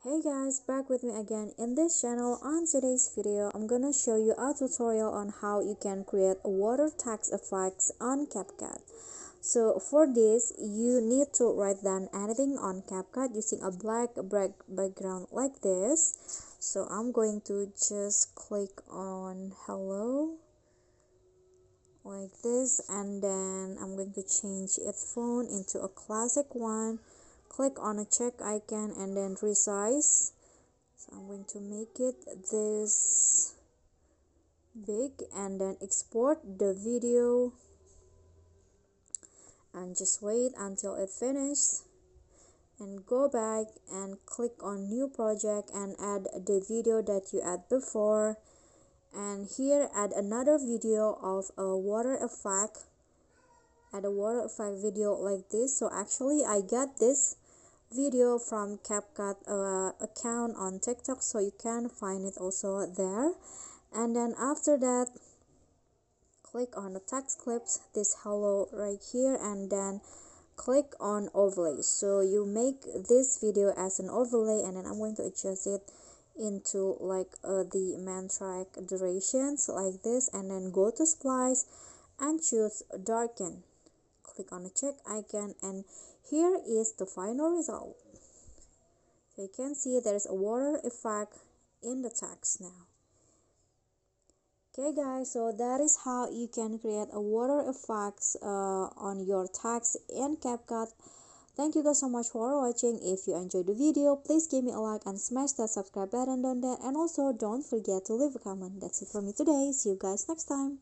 Hey guys, back with me again in this channel. On today's video, I'm gonna show you a tutorial on how you can create water text effects on CapCut. So for this, you need to write down anything on CapCut using a black background like this. So I'm going to just click on hello like this, and then I'm going to change its font into a classic one. Click on a check icon and then resize. So I'm going to make it this big and then export the video and just wait until it finishes and go back and click on new project and add the video that you add before, and here add another video of a water effect. Add a water effect video like this. So actually I got this video from CapCut account on TikTok, so you can find it also there. And then after that, click on the text clips, this hello right here, and then click on overlay. So you make this video as an overlay, and then I'm going to adjust it into like the main track durations like this, and then go to splice and choose darken. Click on the check icon, and here is the final result. So you can see there is a water effect in the text now. Okay guys, so that is how you can create a water effects on your text in CapCut. Thank you guys so much for watching. If you enjoyed the video, please give me a like and smash that subscribe button down there, and also don't forget to leave a comment. That's it for me today. See you guys next time.